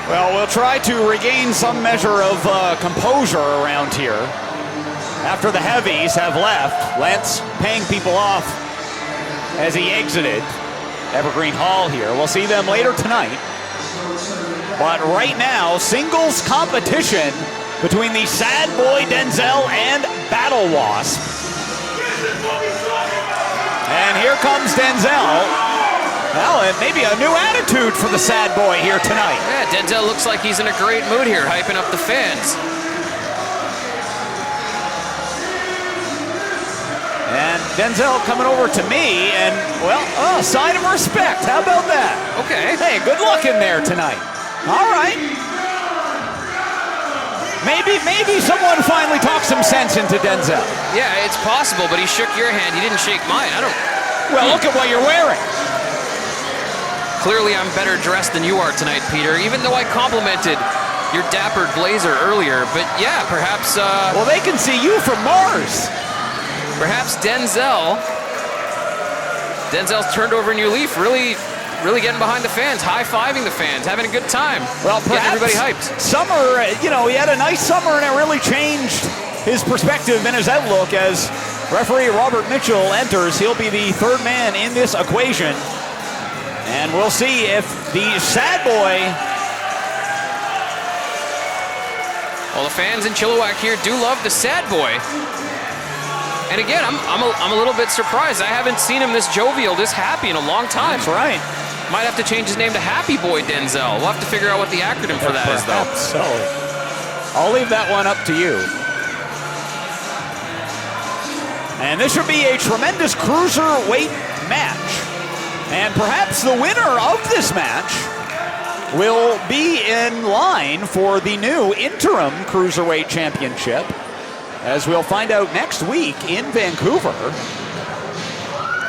Well, we'll try to regain some measure of composure around here. After the heavies have left, Lance paying people off as he exited Evergreen Hall here. We'll see them later tonight. But right now, singles competition between the S.A.D boy Denzel and Battle Wasp. And here comes Denzel. Well, and maybe a new attitude for the S.A.D boy here tonight. Yeah, Denzel looks like he's in a great mood here, hyping up the fans. And Denzel coming over to me, and, well, a sign of respect. How about that? Okay. Hey, good luck in there tonight. All right. Maybe someone finally talked some sense into Denzel. Yeah, it's possible, but he shook your hand. He didn't shake mine. I don't... Well, look at what you're wearing. Clearly, I'm better dressed than you are tonight, Peter, even though I complimented your dapper blazer earlier. But yeah, perhaps... well, they can see you from Mars. Perhaps Denzel's turned over a new leaf, really getting behind the fans, high-fiving the fans, having a good time. Well, getting everybody hyped. Summer, you know, he had a nice summer, and it really changed his perspective and his outlook as referee Robert Mitchell enters. He'll be the third man in this equation. And we'll see if the S.A.D boy... Well, the fans in Chilliwack here do love the S.A.D boy. And again, I'm a little bit surprised. I haven't seen him this jovial, this happy in a long time. That's right. Might have to change his name to Happy Boy Denzel. We'll have to figure out what the acronym for that is, though. So, I'll leave that one up to you. And this should be a tremendous cruiserweight match. And perhaps the winner of this match will be in line for the new interim Cruiserweight Championship, as we'll find out next week in Vancouver.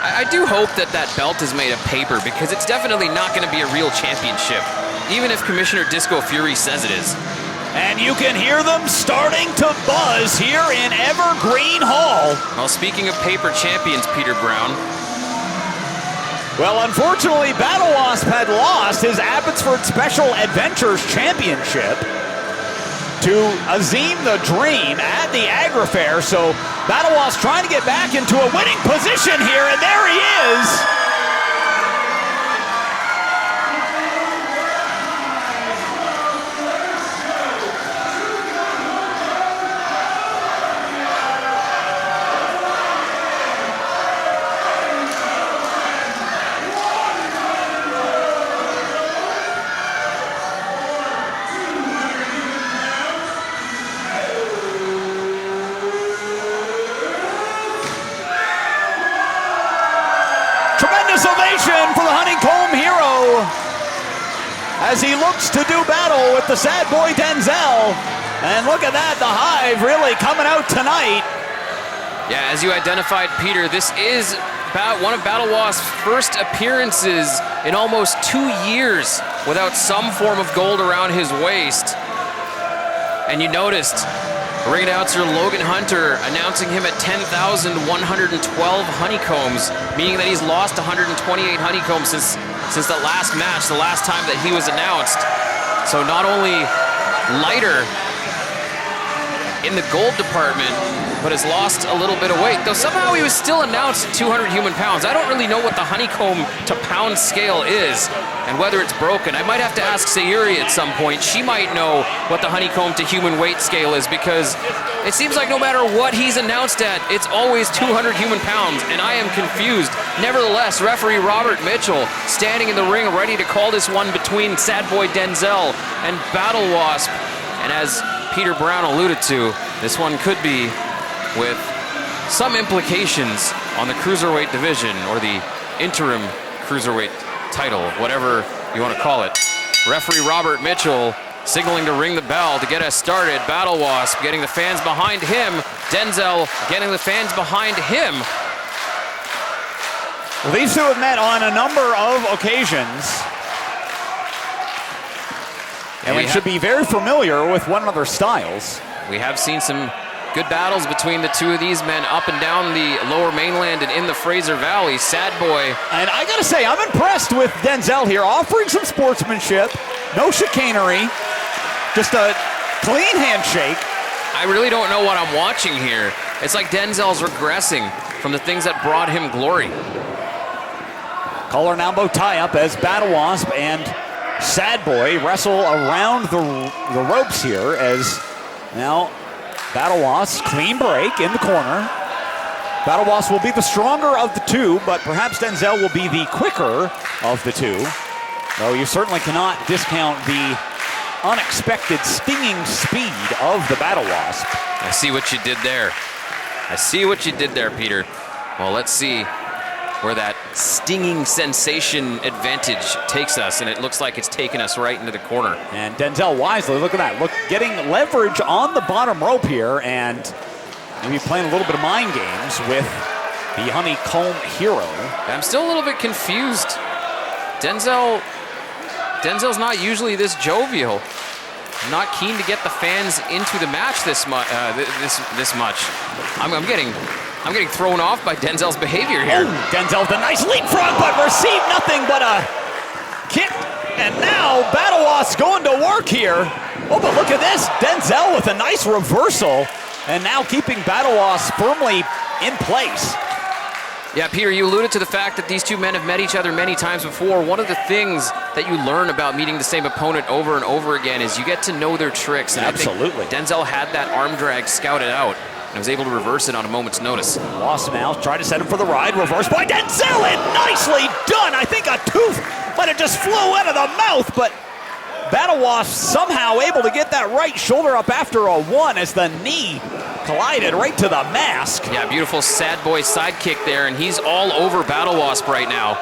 I do hope that belt is made of paper, because it's definitely not going to be a real championship, even if Commissioner Disco Fury says it is. And you can hear them starting to buzz here in Evergreen Hall. Well, speaking of paper champions, Peter Brown. Well, unfortunately, Battle Wasp had lost his Abbotsford Special Adventures Championship to Azim the Dream at the Agri-Fair. So Battle Wasp trying to get back into a winning position here, and there he is. Ovation for the Honeycomb Hero as he looks to do battle with the S.A.D boy Denzel. And look at that, the Hive really coming out tonight. Yeah, as you identified, Peter, this is one of Battle Wasp's first appearances in almost 2 years without some form of gold around his waist. And you noticed ring announcer Logan Hunter announcing him at 10,112 honeycombs, meaning that he's lost 128 honeycombs since that last match, the last time that he was announced. So not only lighter in the gold department, but has lost a little bit of weight. Though somehow he was still announced at 200 human pounds. I don't really know what the honeycomb to pound scale is and whether it's broken. I might have to ask Sayuri at some point. She might know what the honeycomb to human weight scale is, because it seems like no matter what he's announced at, it's always 200 human pounds, and I am confused. Nevertheless, referee Robert Mitchell standing in the ring ready to call this one between S.A.D boy Denzel and Battle Wasp. And as Peter Brown alluded to, this one could be with some implications on the Cruiserweight division, or the interim Cruiserweight title, whatever you want to call it. Referee Robert Mitchell signaling to ring the bell to get us started. Battle Wasp getting the fans behind him. Denzel getting the fans behind him. Well, these two have met on a number of occasions. And we should be very familiar with one another's styles. We have seen some good battles between the two of these men up and down the lower mainland and in the Fraser Valley. S.A.D boy. And I gotta say, I'm impressed with Denzel here, offering some sportsmanship, No chicanery. Just a clean handshake. I really don't know what I'm watching here. It's like Denzel's regressing from the things that brought him glory. Collar and elbow tie-up as Battle Wasp and S.A.D Boy wrestle around the ropes here as now Battle Wasp, clean break in the corner. Battle Wasp will be the stronger of the two, but perhaps Denzel will be the quicker of the two. Though you certainly cannot discount the unexpected stinging speed of the Battle Wasp. I see what you did there. I see what you did there, Peter. Well, let's see where that stinging sensation advantage takes us, and it looks like it's taken us right into the corner. And Denzel wisely, look at that, getting leverage on the bottom rope here, and maybe playing a little bit of mind games with the Honeycomb Hero. I'm still a little bit confused. Denzel's not usually this jovial. Not keen to get the fans into the match this much. I'm getting thrown off by Denzel's behavior here. Oh, Denzel with a nice leapfrog, but received nothing but a kick. And now Battle Wasp going to work here. Oh, but look at this. Denzel with a nice reversal, and now keeping Battle Wasp firmly in place. Yeah, Peter, you alluded to the fact that these two men have met each other many times before. One of the things that you learn about meeting the same opponent over and over again is you get to know their tricks. And absolutely. I think Denzel had that arm drag scouted out and was able to reverse it on a moment's notice. Wasp now trying to set him for the ride. Reverse by Denzel, and nicely done. I think a tooth might have just flew out of the mouth, but Battle Wasp somehow able to get that right shoulder up after a one as the knee collided right to the mask. Yeah, beautiful S.A.D Boy sidekick there, and he's all over Battle Wasp right now.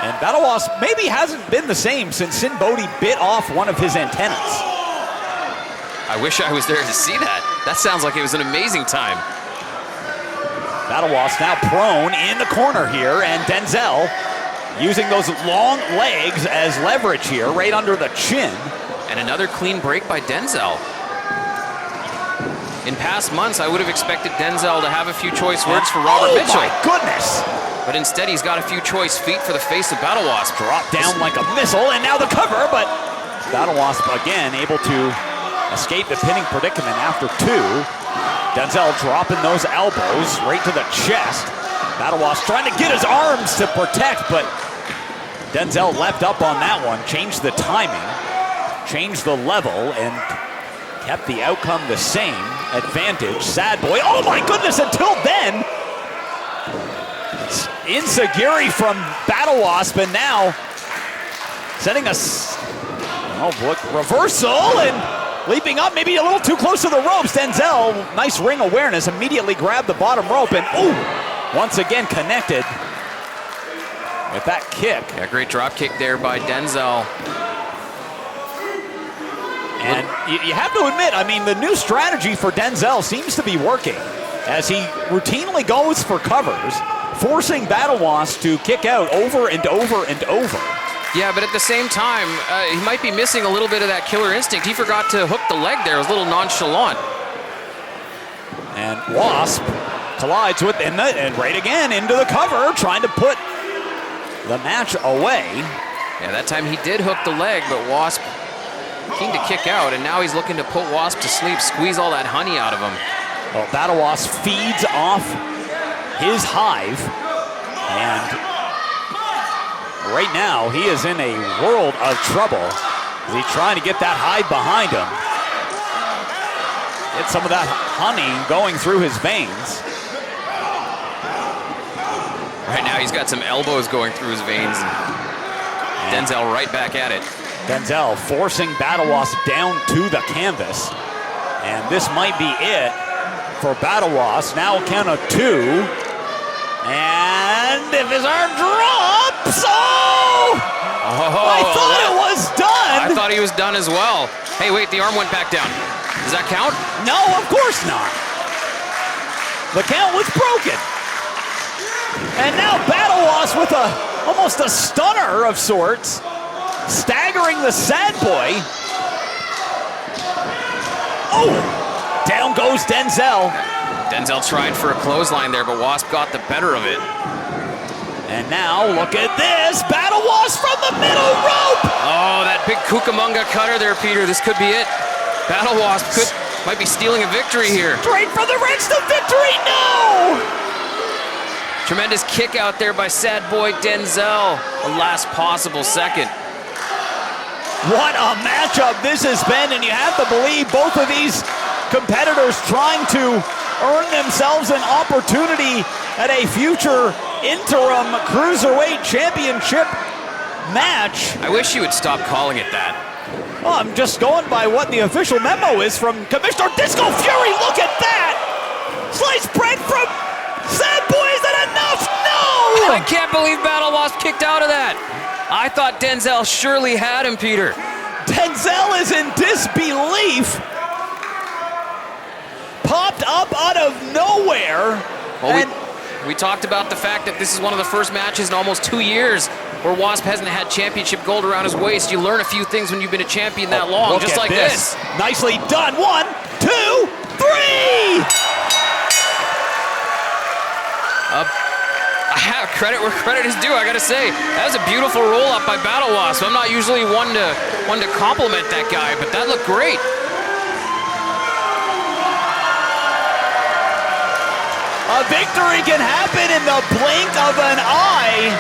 And Battle Wasp maybe hasn't been the same since Sin Bodhi bit off one of his antennas. I wish I was there to see that. That sounds like it was an amazing time. Battle Wasp now prone in the corner here, and Denzel using those long legs as leverage here, right under the chin. And another clean break by Denzel. In past months, I would have expected Denzel to have a few choice words for Robert Mitchell. Oh my goodness! But instead, he's got a few choice feet for the face of Battle Wasp. Dropped down like a missile, and now the cover, but Battle Wasp again able to escape the pinning predicament after two. Denzel dropping those elbows right to the chest. Battle Wasp trying to get his arms to protect, but Denzel leapt up on that one, changed the timing, changed the level, and kept the outcome the same. Advantage, S.A.D Boy. Oh my goodness, until then, Insagiri from Battle Wasp, and now setting us, reversal and leaping up, maybe a little too close to the ropes. Denzel, nice ring awareness, immediately grabbed the bottom rope, and once again connected with that kick. Yeah, great drop kick there by Denzel. And you have to admit, I mean, the new strategy for Denzel seems to be working as he routinely goes for covers, forcing Battle Wasp to kick out over and over and over. Yeah, but at the same time, he might be missing a little bit of that killer instinct. He forgot to hook the leg there. It was a little nonchalant. And Wasp collides with, and right again into the cover, trying to put the match away. Yeah, that time he did hook the leg, but Wasp keen to kick out, and now he's looking to put Wasp to sleep, squeeze all that honey out of him. Well, Battle Wasp feeds off his hive, and right now he is in a world of trouble. He's trying to get that hive behind him. Get some of that honey going through his veins. Right now he's got some elbows going through his veins. Denzel right back at it. Denzel forcing Battle Wasp down to the canvas. And this might be it for Battle Wasp. Now a count of two. And if his arm drops, I thought it was done. I thought he was done as well. Hey, wait, the arm went back down. Does that count? No, of course not. The count was broken. And now Battle Wasp with almost a stunner of sorts, staggering the S.A.D Boy. Oh, down goes Denzel. Denzel tried for a clothesline there, but Wasp got the better of it. And now look at this. Battle Wasp from the middle rope. Oh, that big Cucamonga cutter there, Peter. This could be it. Battle Wasp might be stealing a victory here. Straight for the wrench to victory. No! Tremendous kick out there by sad boy Denzel. The last possible second. What a matchup this has been, and you have to believe both of these competitors trying to earn themselves an opportunity at a future interim cruiserweight championship match. I wish you would stop calling it that. Well, I'm just going by what the official memo is from Commissioner Disco Fury. Look at that! Sliced bread from Sad Boy. Is that enough? No! I can't believe Battle Wasp kicked out of that. I thought Denzel surely had him, Peter. Denzel is in disbelief. Popped up out of nowhere. Well, we talked about the fact that this is one of the first matches in almost 2 years where Wasp hasn't had championship gold around his waist. You learn a few things when you've been a champion that long, just like this. Nicely done. 1, 2, 3. I have credit where credit is due, I gotta say. That was a beautiful roll-up by Battle Wasp. I'm not usually one to compliment that guy, but that looked great. A victory can happen in the blink of an eye.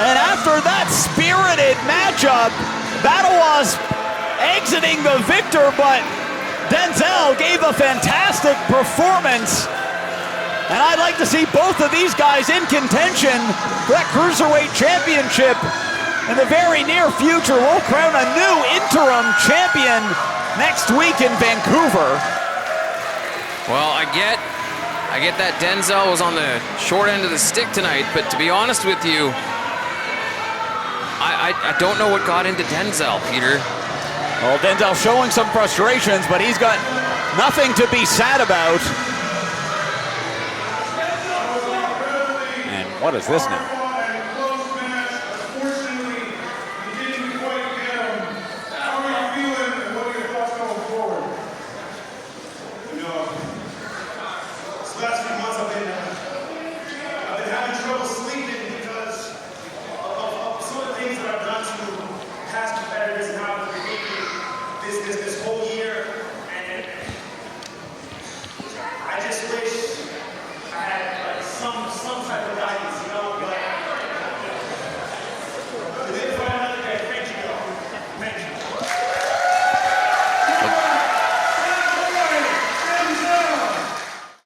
And after that spirited matchup, Battle Wasp exiting the victor, but Denzel gave a fantastic performance. And I'd like to see both of these guys in contention for that Cruiserweight Championship in the very near future. We'll crown a new interim champion next week in Vancouver. Well, I get that Denzel was on the short end of the stick tonight, but to be honest with you, I don't know what got into Denzel, Peter. Well, Denzel showing some frustrations, but he's got nothing to be sad about. And what is this now?